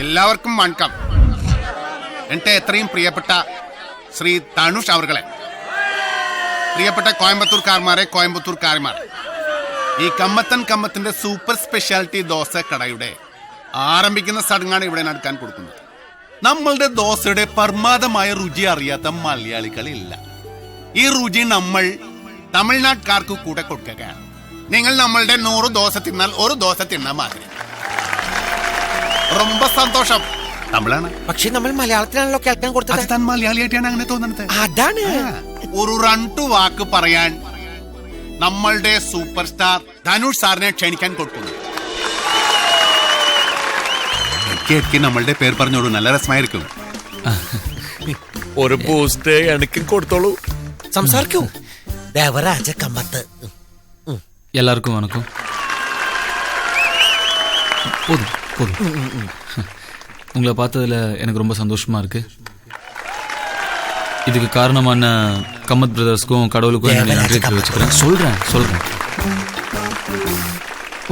എല്ലാവർക്കും വണക്കം. എന്റെ എത്രയും പ്രിയപ്പെട്ട ശ്രീ തനുഷ് അവർകളെ, പ്രിയപ്പെട്ട കോയമ്പത്തൂർക്കാരന്മാർ, ഈ കമ്മത്തിന്റെ സൂപ്പർ സ്പെഷ്യാലിറ്റി ദോശ കടയുടെ ആരംഭിക്കുന്ന ചടങ്ങാണ് ഇവിടെ നടക്കാൻ കൊടുക്കുന്നത്. നമ്മളുടെ ദോശയുടെ പരമാതമായ രുചി അറിയാത്ത മലയാളികളില്ല. ഈ രുചി നമ്മൾ തമിഴ്നാട്ടുകാർക്ക് കൂടെ കൊടുക്കുകയാണ്. നിങ്ങൾ നമ്മളുടെ 100 ദോശ തിന്നാൽ ഒരു ദോശ തിന്നാ മാതിരി. ரொம்ப സന്തോഷം. തമിഴാണ്, പക്ഷെ നമ്മൾ മലയാളത്തിലാണല്ലോ കേൾക്കാൻ കൊടുത്തത്. താൻ മലയാളിയായിട്ടാണ് അങ്ങനെ തോന്നുന്നത്. അതാണ് ഒരു 2 വാക്ക് പറയാൻ നമ്മളുടെ സൂപ്പർ സ്റ്റാർ ധനുഷ് സാറിനെ ക്ഷണിക്കാൻ കൊടുക്കുന്നു. കേൾക്കി നമ്മളുടെ പേര് പറഞ്ഞോളൂ, നല്ല രസമായിരിക്കും. ഒരു ബൂസ്റ്റ് എനിക്ക് കൊടുത്തോളൂ. സംസാരിക്കൂ. ദേവരാജ കമ്മത്ത്. எல்லாருக்கும் வணக்கம். போதும் போதும். உங்களை பார்த்ததில் எனக்கு ரொம்ப சந்தோஷமாக இருக்குது. இதுக்கு காரணமான கம்மத் பிரதர்ஸ்க்கும் கடவுளுக்கும் என்னுடைய நன்றியை தெரிவிச்சுக்கிறேன். சொல்கிறேன்.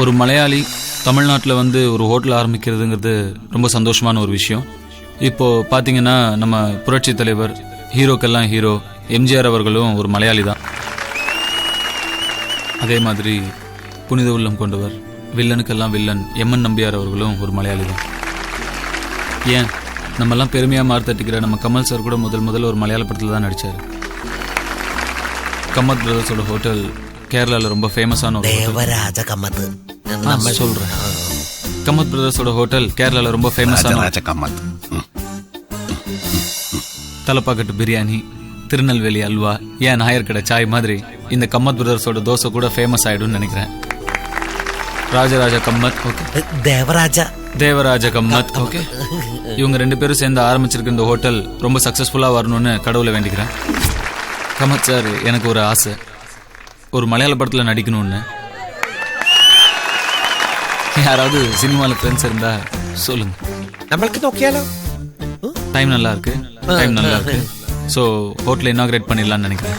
ஒரு மலையாளி தமிழ்நாட்டில் வந்து ஒரு ஹோட்டல் ஆரம்பிக்கிறதுங்கிறது ரொம்ப சந்தோஷமான ஒரு விஷயம். இப்போது பார்த்தீங்கன்னா நம்ம புரட்சி தலைவர், ஹீரோக்கெல்லாம் ஹீரோ எம்ஜிஆர் அவர்களும் ஒரு மலையாளி தான். அதே மாதிரி புனித உள்ளம் கொண்டவர், வில்லனுக்கெல்லாம் வில்லன் எம்என் நம்பியார் அவர்களும் ஒரு மலையாளி தான். ஏன் நம்மெல்லாம் பெருமையாக மார்த்தட்டிக்கிற நம்ம கமல் சார் கூட முதல்ல ஒரு மலையாள படத்தில் தான் நடித்தார். கம்மத் பிரதர்ஸோட ஹோட்டல் கேரளாவில் ரொம்ப ஃபேமஸான ஒரு தேவராஜ கம்மத். சொல்கிறேன். கம்மத் பிரதர்ஸோட ஹோட்டல் கேரளாவில் ரொம்ப ஃபேமஸான தலப்பாக்கட்டு பிரியாணி, திருநெல்வேலி அல்வா, ஏன் நாயர்கடை சாய் மாதிரி இந்த கம்மத் பிரதர்ஸோட தோசை கூட ஃபேமஸ் ஆகிடும்னு நினைக்கிறேன். ராஜராஜ கம்மத், ஓகே. தேவராஜ கம்மத், ஓகே. இவங்க 2 பேரும் சேர்ந்து ஆரம்பிச்சிருக்க இந்த ஹோட்டல் ரொம்ப சக்ஸஸ்ஃபுல்லாக வரணும்னு கடவுளை வேண்டிக்கிறேன். கம்மத் சார், எனக்கு ஒரு ஆசை, ஒரு மலையாள படத்தில் நடிக்கணும்னு. யாராவது சினிமாவில் ஃப்ரெண்ட்ஸ் இருந்தா சொல்லுங்க. நம்மளுக்கு நோக்கியாலோ டைம் நல்லா இருக்கு. ஸோ ஹோட்டலை இனாഗ്രേറ്റ് பண்ணிடலாம்னு நினைக்கிறேன்.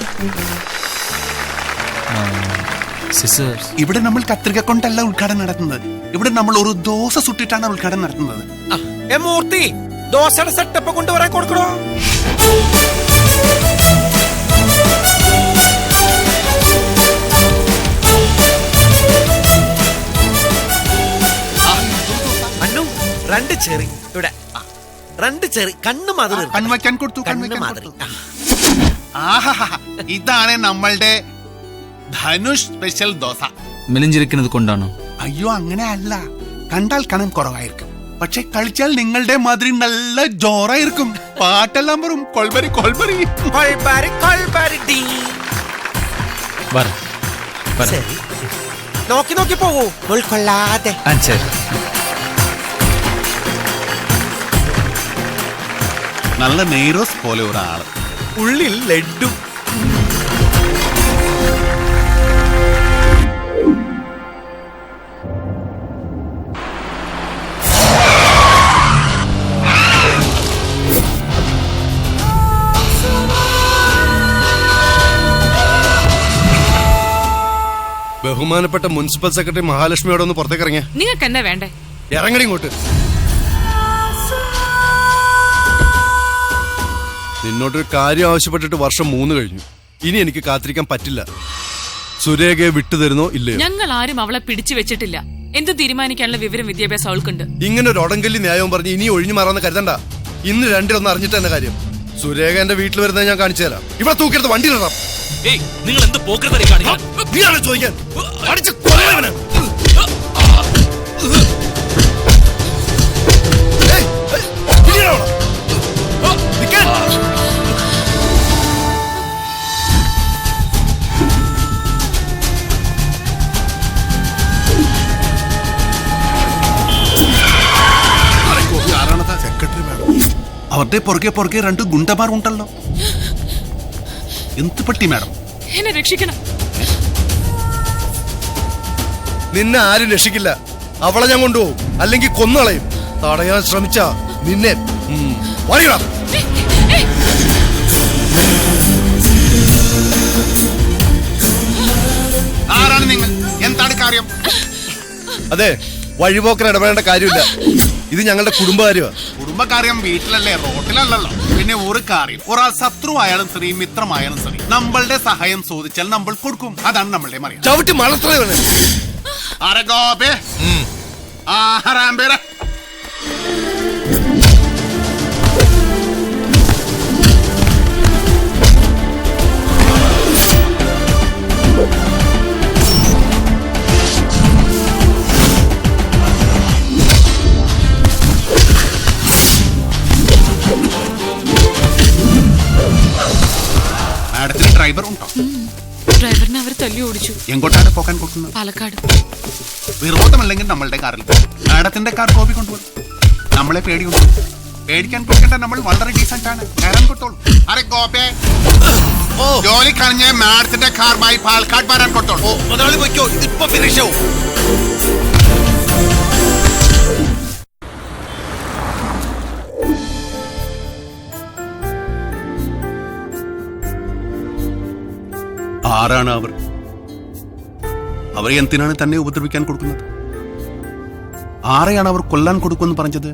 ഇവിടെ നമ്മൾ കത്രിക കൊണ്ടല്ല ഉദ്ഘാടനം നടത്തുന്നത്. ഇവിടെ നമ്മൾ ഒരു ദോശ സുട്ടിട്ടാണ് ഉദ്ഘാടനം നടത്തുന്നത്. മൂർത്തി, ദോശയുടെ സെറ്റപ്പ് കൊണ്ടുവരാൻ കൊടുക്കണോ? അണ്ണു 2 ചെറി ഇവിടെ, 2 ചെറി കണ്ണ് മാതിരി കൺവയ്ക്കാൻ കൊടുത്തു. ഇതാണ് നമ്മളുടെ ധനുഷ് സ്പെഷ്യൽ ദോശ. മെലിഞ്ചിരിക്കുന്നത് കൊണ്ടാണോ? അയ്യോ, അങ്ങനെ അല്ല. കണ്ടാൽ കനം കുറവായിരിക്കും, പക്ഷെ കളിച്ചാൽ നിങ്ങളുടെ മാതിരി നല്ല ജോറായിരിക്കും. പാട്ടെല്ലാം വരും. കൊൾബരി നോക്കി പോകൂ, ഉൾക്കൊള്ളാതെ. നല്ല നെയ്റോസ് പോലെ ഒരാള്, ഉള്ളിൽ ലഡ്ഡു. ബഹുമാനപ്പെട്ട മുനിസിപ്പൽ സെക്രട്ടറി മഹാലക്ഷ്മിയോടെ ഒന്ന് പുറത്തേക്ക് ഇറങ്ങിയ. നിങ്ങൾക്ക് എന്താ വേണ്ടേ? ഇറങ്ങടി ഇങ്ങോട്ട്. നിന്നോട്ടൊരു കാര്യം ആവശ്യപ്പെട്ടിട്ട് വർഷം 3 കഴിഞ്ഞു. ഇനി എനിക്ക് കാത്തിരിക്കാൻ പറ്റില്ല. സുരേഖയെ വിട്ടുതരുന്നോ ഇല്ലയോ? ഞങ്ങൾ ആരും അവളെ പിടിച്ചു വെച്ചിട്ടില്ല. എന്ത് തീരുമാനിക്കാനുള്ള വിവരം വിദ്യാഭ്യാസം അവൾക്കുണ്ട്. ഇങ്ങനെ ഒരു ഒടങ്കല്ലി ന്യായവും പറഞ്ഞ് ഇനി ഒഴിഞ്ഞു മാറാന്ന് കരുതണ്ട. ഇന്ന് 2 അറിഞ്ഞിട്ട് എന്ന കാര്യം. സുരേഖ എന്റെ വീട്ടിൽ വരുന്നത് ഞാൻ കാണിച്ചു തരാം. ഇവിടെ തൂക്കിയെടുത്ത് വണ്ടിയിലിടാം. നിങ്ങൾ എന്ത് പോക്കറ്റ് ചോദിക്കാൻ അവരുടെ പുറകെ പുറകെ 2 ഗുണ്ടമാർ ഉണ്ടല്ലോ. എന്ത് പറ്റി മാഡം? എന്നെ രക്ഷിക്കണം. നിന്നെ ആരും രക്ഷിക്കില്ല. അവളെ ഞാൻ കൊണ്ടുപോകും, അല്ലെങ്കിൽ കൊന്നുകളയും. തടയാൻ ശ്രമിച്ച നിന്നെ വഴിയാ. ആരാണ് നിങ്ങൾ? എന്താണ് കാര്യം? അതെ, വഴിപോക്കൻ ഇടപെടേണ്ട കാര്യമില്ല. ഇത് ഞങ്ങളുടെ കുടുംബകാര്യമാണ്. കുടുംബകാര്യം വീട്ടിലല്ലേ, റോട്ടിലല്ലല്ലോ. പിന്നെ ഒരു കാര്യം, ഒരാൾ ശത്രുവായാലും ശരി മിത്രമായാലും ശരി നമ്മളുടെ സഹായം ചോദിച്ചാൽ നമ്മൾ കൊടുക്കും. അതാണ് നമ്മളുടെ മര്യാദ. ചവിട്ടി മണത്രയാണ്. മാഡത്തിന് ഡ്രൈവർ ഉണ്ടോ? ഡ്രൈവറിനെ അവർ തല്ലി ഓടിച്ചു. എങ്ങോട്ടാണ് പോകാൻ കൊടുക്കുന്നത്? പാലക്കാട്. വിരോധമല്ലെങ്കിൽ നമ്മളുടെ കാറിൽ മാഡത്തിന്റെ കാർ കോപ്പി കൊണ്ടുപോകും. നമ്മളെ പേടിയുണ്ട്. പേടിക്കാൻ കൊടുക്കേണ്ട, നമ്മൾ വളരെ ഡീസന്റ് ആണ്. കയറാൻ കൊടുത്തോളൂ. അരെ ഗോപേ, ജോലി കഴിഞ്ഞ് മാഡത്തിന്റെ കാറുമായി പാലക്കാട് വരാൻ കൊടുത്തോളൂ. മുതലാളി പോയിക്കോ, ഇതിപ്പോ ഫിനിഷ് ആവും. ആരാണ് അവർ? അവരെ എന്തിനാണ് തന്നെ ഉപദ്രവിക്കാൻ കൊടുക്കുന്നത്? ആരെയാണ് അവർ കൊല്ലാൻ കൊടുക്കുമെന്ന് പറഞ്ഞത്?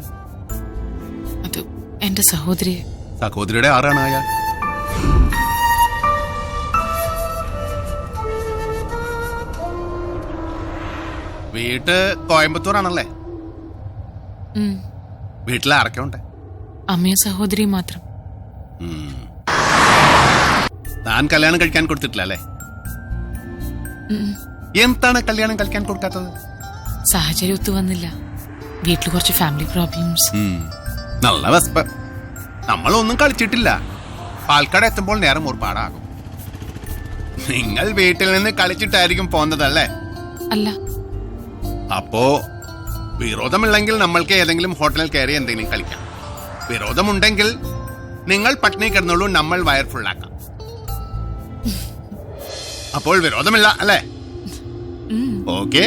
അത് എന്റെ സഹോദരിയെ. സഹോദരിയുടെ ആരാണ് അയാൾ? വീട്ട് കോയമ്പത്തൂർ ആണല്ലേ? വീട്ടിൽ ആരൊക്കെ ഉണ്ട്? അമ്മയും സഹോദരിയും മാത്രം. താൻ കല്യാണം കഴിക്കാൻ കൊടുത്തിട്ടില്ല അല്ലേ? എന്താണ് കല്യാണം കഴിക്കാൻ കൊടുക്കാത്തത്? സാഹചര്യം ഒത്തു വന്നില്ല. വീട്ടിൽ കുറച്ച് ഫാമിലി പ്രോബ്ലംസ്. നല്ല വെസ്പ്. നമ്മളൊന്നും കളിച്ചിട്ടില്ല. പാലക്കാട് എത്തുമ്പോൾ നേരം ഒരുപാടാകും. നിങ്ങൾ വീട്ടിൽ നിന്ന് കളിച്ചിട്ടായിരിക്കും പോന്നതല്ലേ? അല്ല. അപ്പോ വിരോധമില്ലെങ്കിൽ നമ്മൾക്ക് ഏതെങ്കിലും ഹോട്ടലിൽ കയറി എന്തെങ്കിലും കളിക്കാം. വിരോധമുണ്ടെങ്കിൽ നിങ്ങൾ പട്ടിണി കിടന്നുള്ളൂ, നമ്മൾ വയർ ഫുള്ളാക്കാം. അപ്പോൾ വിരോധമില്ല അല്ലേ? ഓക്കെ.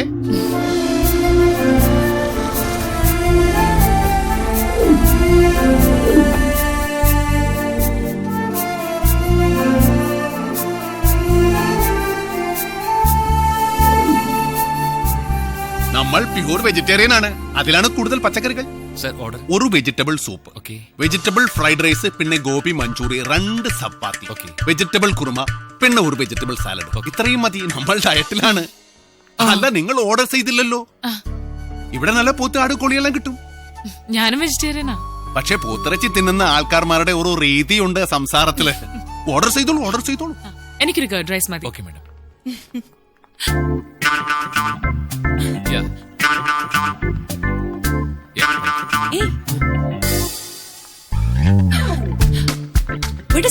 നമ്മൾ പ്യൂർ വെജിറ്റേറിയൻ ആണ്. അതിലാണ് കൂടുതൽ പച്ചക്കറികൾ. ഒരു vegetable soup, vegetable fried rice, പിന്നെ ഗോപി മഞ്ചൂരി, 2 ചപ്പാത്തി, വെജിറ്റബിൾ കുറുമ, പിന്നെ ഒരു വെജിറ്റബിൾ സാലഡ്. ഇത്രയും മതി. നമ്മൾ ഡയറ്റിലാണ്. അല്ല, നിങ്ങൾ ഓർഡർ ചെയ്തില്ലല്ലോ. ഇവിടെ നല്ല പോത്ത്, ആട്, കോഴിയെല്ലാം കിട്ടും. ഞാനും വെജിറ്റേറിയനാ. പക്ഷെ പോത്തിറച്ചി തിന്നുന്ന ആൾക്കാർമാരുടെ ഒരു രീതിയുണ്ട് സംസാരത്തില്. ഓർഡർ ചെയ്തോളൂ, ഓർഡർ ചെയ്തോളൂ. എനിക്കൊരു കർഡ് റൈസ് മതി. Okay madam.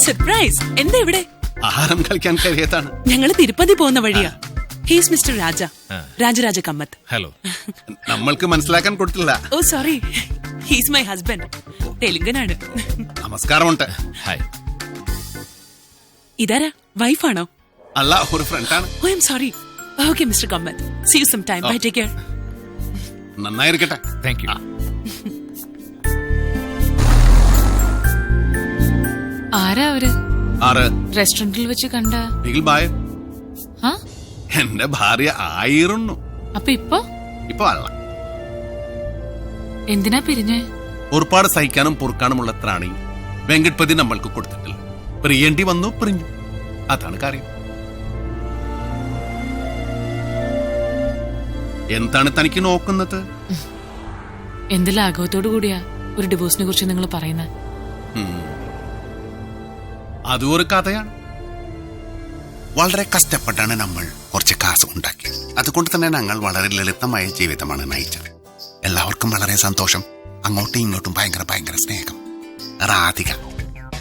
സർപ്രൈസ്. എന്താ ഇവിടെ? ആഹാരം കഴിക്കാൻ കഴിയാത്താണ്. ഞങ്ങള് തിരുപ്പതി പോകുന്ന വഴിയാ. He's mister Raja, Rajaraja Kammath. Hello. നമ്മൾക്ക് മനസ്സിലാക്കാൻ കൊടുത്തില്ല. Oh sorry, he's my husband. തെലുങ്കനാണ്. നമസ്കാരമുണ്ട്. ഹായ്. ഇതാരാ? വൈഫാണോ? അല്ല, ഒരു ഫ്രണ്ടാണ്. Oh I'm sorry. Okay mister Kammath, see you some time. Bye, take care. നന്നായിരിക്കട്ടെ. Thank you. ആരാ അവര്? ആറ് റെസ്റ്റോറന്റിൽ വെച്ച് കണ്ട എന്റെ ഭാര്യ ആയിരുന്നു. അപ്പൊ ഇപ്പൊ അല്ല. എന്തിനാ പിരിഞ്ഞേ? ഒരുപാട് സഹിക്കാനും പൊറുക്കാനുമുള്ള ത്രാണി വെങ്കട്പതി നമ്മൾക്ക് കൊടുത്തിട്ടില്ല. പ്രിയേണ്ടി വന്നു, പിരിഞ്ഞു. അതാണ് കാര്യം. എന്താണ് തനിക്ക് നോക്കുന്നത്? എന്ത് ലാഘവത്തോടു കൂടിയാ ഒരു ഡിവോഴ്സിനെ കുറിച്ച് നിങ്ങൾ പറയുന്നത്? അതും ഒരു കഥയാണ്. വളരെ കഷ്ടപ്പെട്ടാണ് നമ്മൾ കുറച്ച് കാശ് ഉണ്ടാക്കിയത്. അതുകൊണ്ട് തന്നെ ഞങ്ങൾ വളരെ ലളിതമായ ജീവിതമാണ് നയിച്ചത്. എല്ലാവർക്കും വളരെ സന്തോഷം. അങ്ങോട്ടും ഇങ്ങോട്ടും ഭയങ്കര സ്നേഹം. രാധിക,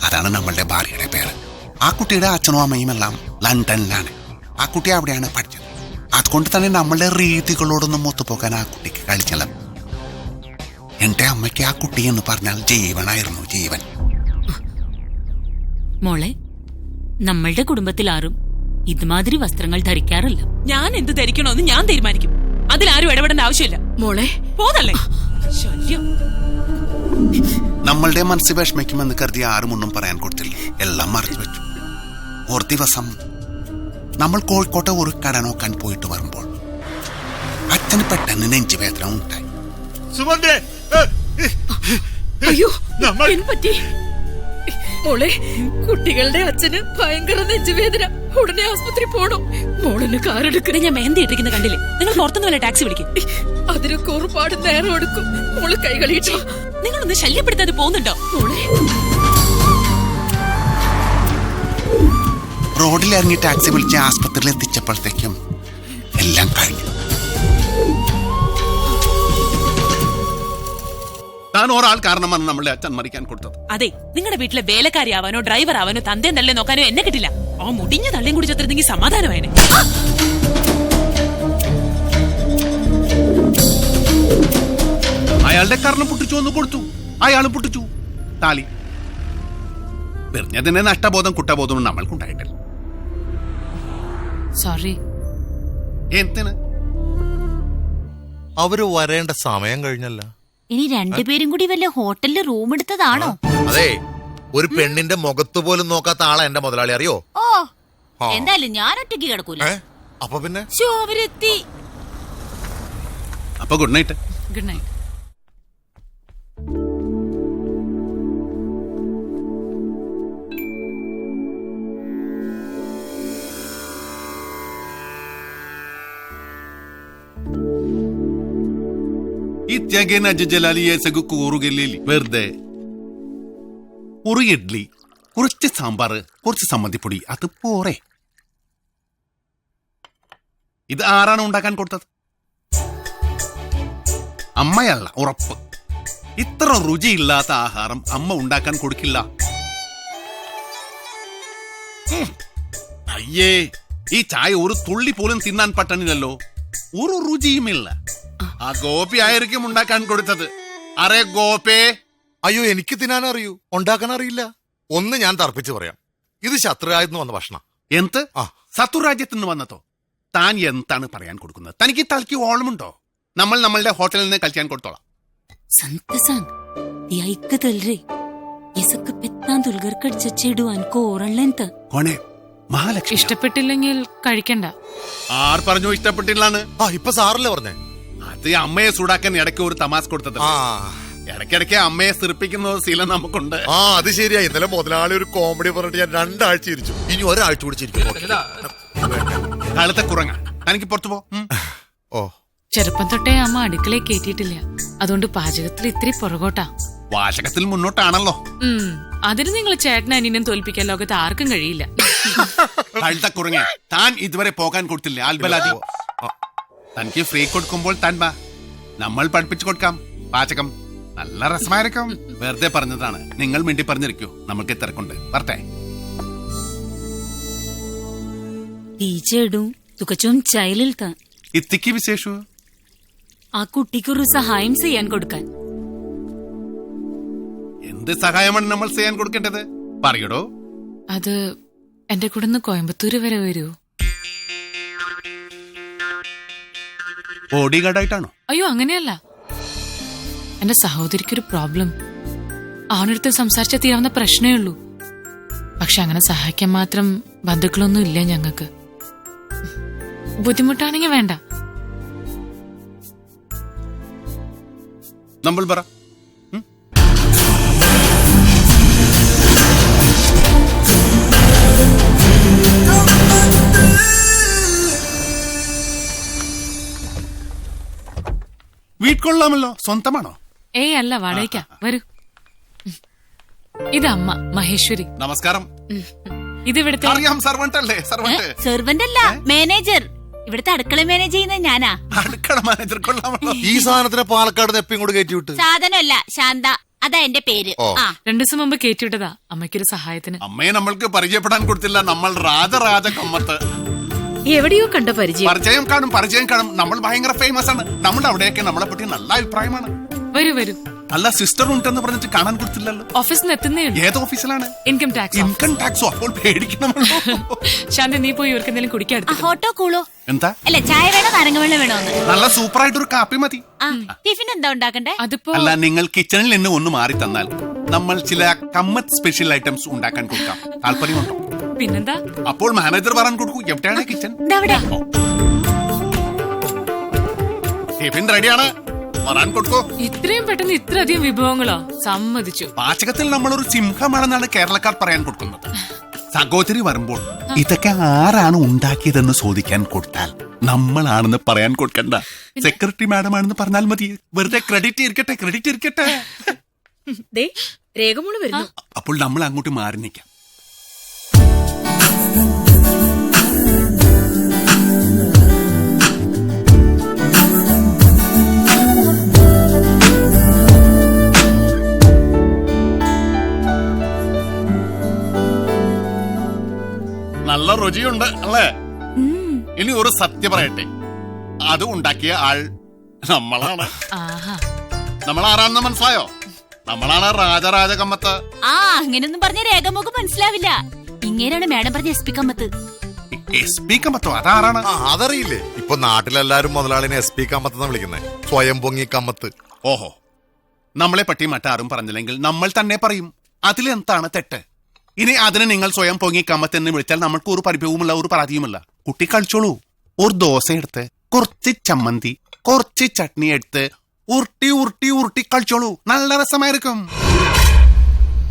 അതാണ് നമ്മളുടെ ഭാര്യയുടെ പേര്. ആ കുട്ടിയുടെ അച്ഛനും അമ്മയും എല്ലാം ലണ്ടനിലാണ്. ആ കുട്ടി അവിടെയാണ് പഠിച്ചത്. അതുകൊണ്ട് തന്നെ നമ്മളുടെ രീതികളോടൊന്നും ഒത്തുപോകാൻ ആ കുട്ടിക്ക് കഴിച്ചില്ല. എന്റെ അമ്മയ്ക്ക് ആ കുട്ടി എന്ന് പറഞ്ഞാൽ ജീവനായിരുന്നു, ജീവൻ. മോളെ, നമ്മളുടെ കുടുംബത്തിൽ ആരും ഇതുമാതിരി വസ്ത്രങ്ങൾ ധരിക്കാറില്ല. ഞാൻ എന്ത് ധരിക്കണോന്ന് ഞാൻ തീരുമാനിക്കും. അതിലാരും ഇടപെടേണ്ട ആവശ്യമില്ല. മോളെ പോതല്ലേ ശല്യം. നമ്മളുടെ മനസ്സ് വിഷമിക്കുമെന്ന് കരുതി ആരും ഒന്നും പറയാൻ കൊടുത്തില്ല. എല്ലാം മറച്ചു വെച്ചു. ഒരു ദിവസം നമ്മൾ കോഴിക്കോട്ടെ ഒരു കട നോക്കാൻ പോയിട്ട് വരുമ്പോൾ അച്ഛന് പെട്ടെന്ന് നെഞ്ചുവേദന ഉണ്ടായി. അയ്യോ പറ്റി മോളെ, കുട്ടികളുടെ അച്ഛന് ഭയങ്കര നെഞ്ചുവേദന, ഉടനെ ആസ്പത്രി പോണോ? മോളിന് കാറെടുക്കണേ. ഞാൻ മെഹന്തി ഇട്ടിരിക്കുന്ന കണ്ടില്ലേ? നിങ്ങൾ പുറത്തുനിന്ന് വല്ല ടാക്സി വിളിക്കും. അതിനൊക്കെ ഒരുപാട് നേരം എടുക്കും. മോള് കൈകളിട്ടു. നിങ്ങളൊന്ന് ശല്യപ്പെടുത്താതെ പോകുന്നുണ്ടോ? മോളെ റോഡിൽ ഇറങ്ങി ടാക്സി വിളിച്ച് ആസ്പത്രിയിൽ എത്തിച്ചപ്പോഴത്തേക്കും എല്ലാം കഴിഞ്ഞു. താൻ ഒരാൾ കാരണമാണ് നമ്മളെ അച്ഛൻ മരിക്കാൻ കൊടുത്തത്. അതെ, നിങ്ങളുടെ വീട്ടിലെ വേലക്കാരി ആവാനോ ഡ്രൈവർ ആവാനോ തന്തേം തള്ളേ നോക്കാനോ എന്നെ കിട്ടില്ല. ആ മുടിഞ്ഞ തള്ളിയും കൂടി ചത്തിരുന്നെങ്കിൽ സമാധാനമായനെ. അയാളുടെ കർണം പൊട്ടിച്ചു ഒന്ന് കൊടുത്തു, അയാളും പൊട്ടിച്ചു താലി. വെറിഞ്ഞതിന്റെ നഷ്ടബോധം കുറ്റബോധവും നമ്മൾക്കുണ്ടായിട്ടില്ല. സോറി. എന്തിന്? അവര് വരേണ്ട സമയം കഴിഞ്ഞല്ല. ഇനി രണ്ടുപേരും കൂടി വല്ല ഹോട്ടലിൽ റൂം എടുത്തതാണോ? അതെ, ഒരു പെണ്ണിന്റെ മുഖത്ത് പോലും നോക്കാത്ത ആളാ എന്റെ മുതലാളി, അറിയോ? ഓ, എന്തായാലും ഞാൻ ഒറ്റയ്ക്ക് കിടക്കൂല. അപ്പൊ പിന്നെ അവരെത്തി. അപ്പൊ ഗുഡ് നൈറ്റ്. Good night. ഇത്യാഗേന അജലാലിയെ സഗു കൂറുകല്ലിൽ വെറുതെ ഒരു ഇഡ്ലി, കുറച്ച് സാമ്പാർ, കുറച്ച് സമ്മതിപ്പൊടി, അത് പോരെ. ഇത് ആരാണ് ഉണ്ടാക്കാൻ കൊടുത്തത്? അമ്മയല്ല, ഉറപ്പ്. ഇത്ര രുചിയില്ലാത്ത ആഹാരം അമ്മ ഉണ്ടാക്കാൻ കൊടുക്കില്ല. അയ്യേ, ഈ ചായ ഒരു തുള്ളി പോലും തിന്നാൻ പറ്റണില്ലല്ലോ. ഒരു രുചിയുമില്ല. ആ ഗോപി ആയിരിക്കും ഉണ്ടാക്കാൻ കൊടുത്തത്. അറേ ഗോപേ. അയ്യോ, എനിക്ക് തിന്നാൻ അറിയൂ, ഉണ്ടാക്കാൻ അറിയില്ല. ഒന്ന് ഞാൻ തർപ്പിച്ച് പറയാം, ഇത് ശത്രുരാജ്യത്ത് വന്ന ഭക്ഷണം. എന്ത്? ശത്രുരാജ്യത്ത് നിന്ന് വന്നതോ? താൻ എന്താണ് പറയാൻ കൊടുക്കുന്നത്? തനിക്ക് തലയ്ക്ക് ഓളമുണ്ടോ? നമ്മൾ നമ്മളുടെ ഹോട്ടലിൽ നിന്ന് കഴിക്കാൻ കൊടുത്തോളാം. മഹാലക്ഷ്മി ഇഷ്ടപ്പെട്ടില്ലെങ്കിൽ കഴിക്കണ്ട. ആർ പറഞ്ഞു ഇഷ്ടപ്പെട്ടില്ലാന്ന്? ഇപ്പൊ സാറല്ലേ പറഞ്ഞേ? അത് അമ്മയെ ചൂടാക്കാൻ ഇടയ്ക്ക് ഒരു തമാശ കൊടുത്തത്. ഇടയ്ക്കിടയ്ക്ക് അമ്മയെ സിറിപ്പിക്കുന്ന ശീലം നമുക്കുണ്ട്. അത് ശരിയാ. ഇന്നലെ മുതലാളി ഒരു കോമഡി പറഞ്ഞിട്ട് ഞാൻ 2 ആഴ്ച ചിരിച്ചു. ഇനി ഒരാഴ്ച കൂടി ചിരിക്കും. കാലത്തെ കുറങ്ങ, തനിക്ക് പുറത്തു പോ. ഓ, ചെറുപ്പം തൊട്ടേ അമ്മ അടുക്കളയിൽ കേറ്റിയിട്ടില്ല. അതുകൊണ്ട് പാചകത്തിൽ ഇത്തിരി പുറകോട്ടാ. വാചകത്തിൽ മുന്നോട്ടാണല്ലോ. അതിന് നിങ്ങൾ ചേട്ടൻ അനിയനും തോൽപ്പിക്കാൻ ലോകത്ത് ആർക്കും കഴിയില്ല. കഴുത്ത കുറങ്ങ, താൻ ഇതുവരെ പോകാൻ കൊടുത്തില്ലേ ആൽബലാദി? തനിക്ക് ഫ്രീ കൊടുക്കുമ്പോൾ താൻ വാ, നമ്മൾ പഠിപ്പിച്ചു കൊടുക്കാം പാചകം. നല്ല രസമായിരിക്കും. വെറുതെ പറഞ്ഞതാണ്. നിങ്ങൾ മിണ്ടി പറഞ്ഞിരിക്കൂ, നമുക്ക് തിരക്കുണ്ട്. വരട്ടെ. ഇത്തിക്ക് വിശേഷു ആ കുട്ടിക്കൊരു സഹായം ചെയ്യാൻ കൊടുക്കാൻ. എന്ത് സഹായമാണ് നമ്മൾ ചെയ്യാൻ കൊടുക്കേണ്ടത്? പറയടോ. അത് എന്റെ കൂടെ ഒന്ന് കോയമ്പത്തൂര് വരെ വരുമോ? ബോഡി ഗാർഡായിട്ടാണോ? അയ്യോ, അങ്ങനെയല്ല. എന്റെ സഹോദരിക്കൊരു പ്രോബ്ലം. അവനടുത്ത് സംസാരിച്ച തീരാവുന്ന പ്രശ്നമേ ഉള്ളൂ. പക്ഷെ അങ്ങനെ സഹായിക്കാൻ മാത്രം ബന്ധുക്കളൊന്നും ഇല്ല ഞങ്ങൾക്ക്. ബുദ്ധിമുട്ടാണെങ്കിൽ വേണ്ട. നമ്മൾ പറ. വീട്ട്കൊള്ളാമല്ലോ. സ്വന്തമാണോ? ഏയ് അല്ല, വാടകയ്ക്കാ. വരൂ. ഇത് അമ്മ മഹേശ്വരി. നമസ്കാരം. ഇതിവിടുത്തെ അറിയാം, സർവന്റ് അല്ലേ? സെർവന്റ് അല്ല, മാനേജർ. ഇവിടുത്തെ അടുക്കള മാനേജ് ചെയ്യുന്ന ഞാനാ. അടുക്കള മാനേജർ കൊള്ളാമല്ലോ. ഈ സാധനത്തിന് പാലക്കാട് നിന്ന് എപ്പം കൂടെ കയറ്റി വിട്ട്? സാധനമല്ല, ശാന്ത, അതാ എന്റെ പേര്. 2 ദിവസം മുമ്പ് കേറ്റിവിട്ടതാ അമ്മയ്ക്കൊരു സഹായത്തിന്. അമ്മയെ നമ്മൾക്ക് പരിചയപ്പെടാൻ കൊടുത്തില്ല. നമ്മൾ രാജരാജ കമ്മത്ത്. എവിടെയോ കണ്ട പരിചയം. പരിചയം കാണും. നമ്മൾ ഭയങ്കര ഫേമസ് ആണ്. നമ്മുടെ അവിടെയൊക്കെ നമ്മളെ പറ്റി നല്ല അഭിപ്രായമാണ്. വരൂ വരൂ. അല്ല സിസ്റ്റർ ഉണ്ടെന്ന് പറഞ്ഞിട്ട് കാണാൻ കൊടുത്തില്ലല്ലോ. ഓഫീസിൽ നിന്ന് എത്തുന്നേ ഉള്ളൂ. ഏത് ഓഫീസിലാണ്? Income tax. ഇൻകം ടാക്സോ? അപ്പോൾ പേടിക്കണമല്ലോ. ശാന്തി, നീ പോയി ഇവർക്ക് എന്തെങ്കിലും കുടിക്കാൻ എടുത്തിട്ട് വാ. ഹോട്ടോ കൂളോ? എന്താ? അല്ല, ചായ വേണോ നാരങ്ങ വെള്ളം വേണോ? നല്ല സൂപ്പർ ആയിട്ടൊരു കാപ്പി മതി. ടിഫിൻ എന്താ ഉണ്ടാക്കണ്ടേ? അതിപ്പോ അല്ല, നിങ്ങൾ കിച്ചണിൽ നിന്ന് ഒന്ന് മാറി തന്നാൽ നമ്മൾ ചില കമ്മത്ത് സ്പെഷ്യൽ ഐറ്റംസ് ഉണ്ടാക്കാൻ കൊടുക്കാം. താല്പര്യമുണ്ടോ? പിന്നെന്താ? അപ്പോൾ മാനേജർ പറയാൻ കൊടുക്കൂ. എവിടെയാണ് കിച്ചൺ? ടിഫിൻ റെഡിയാണ്, പറയാൻ കൊടുക്കൂ. ഇത്രയും പെട്ടെന്ന് ഇത്രയധികം വിഭവങ്ങളോ? സമ്മതിച്ചു. പാചകത്തിൽ നമ്മളൊരു സിംഹമാണെന്നാണ് കേരളക്കാർ പറയാൻ കൊടുക്കുന്നത്. സഹോദരി വരുമ്പോൾ ഇതൊക്കെ ആരാണ് ഉണ്ടാക്കിയതെന്ന് ചോദിക്കാൻ കൊടുത്താൽ നമ്മളാണെന്ന് പറയാൻ കൊടുക്കണ്ട. സെക്രട്ടറി മാഡം ആണെന്ന് പറഞ്ഞാൽ മതി. വെറുതെ ക്രെഡിറ്റ് ഇരിക്കട്ടെ. രേഖമൂള് വരുന്നു. അപ്പോൾ നമ്മൾ അങ്ങോട്ട് മാറി നിൽക്കാം. നല്ല രുചിയുണ്ട് അല്ലേ? ഇനി ഒരു സത്യം പറയട്ടെ, അത് ഉണ്ടാക്കിയ ആൾ നമ്മളാണ്. ആഹാ. നമ്മൾ ആരാണെന്ന് മനസ്സിലായോ? നമ്മളാണ് രാജരാജ കമ്മത്ത്. അങ്ങനെയൊന്നും പറഞ്ഞ രേഖമുഖം മനസ്സിലാവില്ല. ഇങ്ങനെയാണ് മാഡം പറഞ്ഞ SP കമ്മത്ത്. SP കമ്മത്തോ? അതാരാണ്? അതറിയില്ലേ? ഇപ്പൊ നാട്ടിലെല്ലാരും മുതലാളിനെ SP കമ്മത്തെന്ന് വിളിക്കുന്നത്. സ്വയം പൊങ്ങി കമ്മത്ത്. ഓഹോ, നമ്മളെ പറ്റി മറ്റാരും പറഞ്ഞില്ലെങ്കിൽ നമ്മൾ തന്നെ പറയും. അതിലെന്താണ് തെറ്റ്? ഇനി അതിന് നിങ്ങൾ സ്വയം പൊങ്ങി കമ്മത്തെന്ന് വിളിച്ചാൽ നമ്മൾക്ക് ഒരു പരിഭവവുമില്ല, ഒരു പരാതിയുമില്ല. കുട്ടി കളിച്ചോളൂ. ഒരു ദോശ എടുത്ത് കുറച്ച് ചമ്മന്തി, കുറച്ച് ചട്നി എടുത്ത് ഉരുട്ടി കളിച്ചോളൂ. നല്ല രസമായിരിക്കും.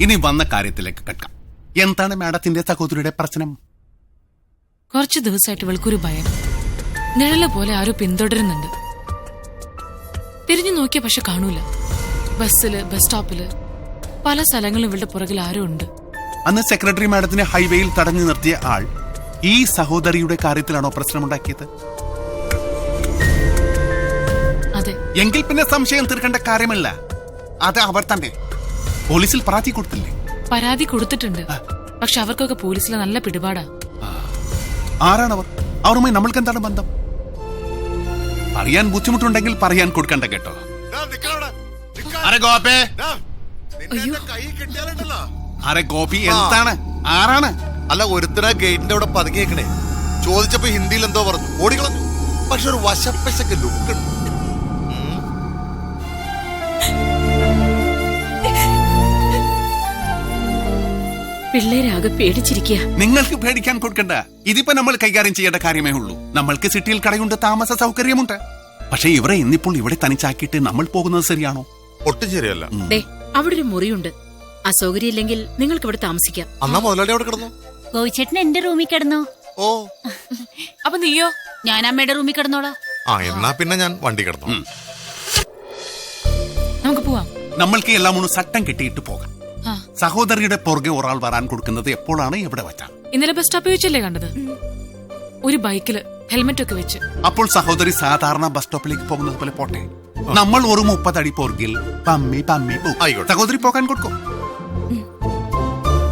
ഇനി വന്ന കാര്യത്തിലേക്ക് കിടക്കാം. എന്താണ് മാഡത്തിന്റെ സഹോദരിയുടെ പ്രശ്നം? കുറച്ചു ദിവസമായിട്ട് ഇവൾക്കൊരു ഭയം. നിഴല് പോലെ ആരോ പിന്തുടരുന്നുണ്ട്. തിരിഞ്ഞു നോക്കിയ പക്ഷെ കാണൂല. ബസ്സില്, ബസ് സ്റ്റോപ്പില്, പല സ്ഥലങ്ങളും ഇവളുടെ പുറകിൽ ആരോ ഉണ്ട്. അന്ന് സെക്രട്ടറി മാഡത്തിനെ ഹൈവേയിൽ തടഞ്ഞു നിർത്തിയ ആൾ ഈ സഹോദരിയുടെ കാര്യത്തിലാണോ പ്രശ്നമുണ്ടാക്കിയത്? അതെ. എങ്കിൽ പിന്നെ സംശയം തീർക്കേണ്ട കാര്യമില്ല. അത് അവർ തന്നെ. പോലീസിൽ പരാതി കൊടുത്തില്ലേ? പരാതി കൊടുത്തിട്ടുണ്ട്. പക്ഷെ അവർക്കൊക്കെ പോലീസിലെ നല്ല പിടിപാടാ. ആരാണവർ? അവരുമായി നമ്മൾക്ക് എന്താണ് ബന്ധം? പറയാൻ ബുദ്ധിമുട്ടുണ്ടെങ്കിൽ പറയാൻ കൊടുക്കണ്ട കേട്ടോ. അരെ ഗോപേ, അരെ ഗോപി, എന്താണ്? ആരാണ്? അല്ല, ഒരുത്തന ഗേറ്റിന്റെ അവിടെ പതുങ്ങിയേക്കണേ. ചോദിച്ചപ്പോ ഹിന്ദിയിൽ എന്തോ പറഞ്ഞു, ഓടിക്കളഞ്ഞു. പക്ഷെ ഒരു വശപ്പശക്ക് ലുക്ക് ഉണ്ട്. പിള്ളേരാകെ പേടിച്ചിരിക്കുക. നിങ്ങൾക്ക് പേടിക്കാൻ കൊടുക്കണ്ട. ഇതിപ്പോ നമ്മൾ കൈകാര്യം ചെയ്യേണ്ട കാര്യമേ ഉള്ളൂ. നമ്മൾക്ക് സിറ്റിയിൽ കടയുണ്ട്, താമസ സൗകര്യമുണ്ട്. പക്ഷെ ഇവരെ ഇന്നിപ്പോൾ ഇവിടെ തനിച്ചാക്കിയിട്ട് നമ്മൾ പോകുന്നത് ശരിയാണോ? ഒട്ടും ശരിയല്ല. അവിടെ ഒരു മുറിയുണ്ട്. അസൗകര്യം ഇല്ലെങ്കിൽ നിങ്ങൾക്ക് ഇവിടെ താമസിക്കാം. അന്നാ മുതലാളി അവിടെ കിടന്നു. ഗോവിച്ചേട്ടൻ എന്റെ റൂമിൽ കിടന്നു. ഓ, അപ്പൊ നീയോ? ഞാൻ അമ്മയുടെ റൂമിൽ കിടന്നോളാം. എന്നാ പിന്നെ ഞാൻ വണ്ടി കിടന്നു. നമുക്ക് പോവാം. നമ്മൾക്ക് എല്ലാം ഒന്ന് സട്ടം കെട്ടിയിട്ട് പോകാം. സഹോദരിയുടെ പുറകെ ഒരാൾ വരാൻ കൊടുക്കുന്നത് എപ്പോഴാണ്, എവിടെ വെച്ചാണ്? ഇന്നലെ ബസ് സ്റ്റോപ്പിൽ വെച്ചല്ലേ കണ്ടത്? ഒരു ബൈക്കില് ഹെൽമെറ്റ് ഒക്കെ വെച്ച്. അപ്പോൾ സഹോദരി സാധാരണ ബസ് സ്റ്റോപ്പിലേക്ക് പോകുന്നത് പോലെ പോട്ടെ. നമ്മൾ ഒരു 30 അടി പുറകിൽ പമ്മി പോകും. ആയിക്കോട്ടെ. സഹോദരി പോകാൻ കൊടുക്കും.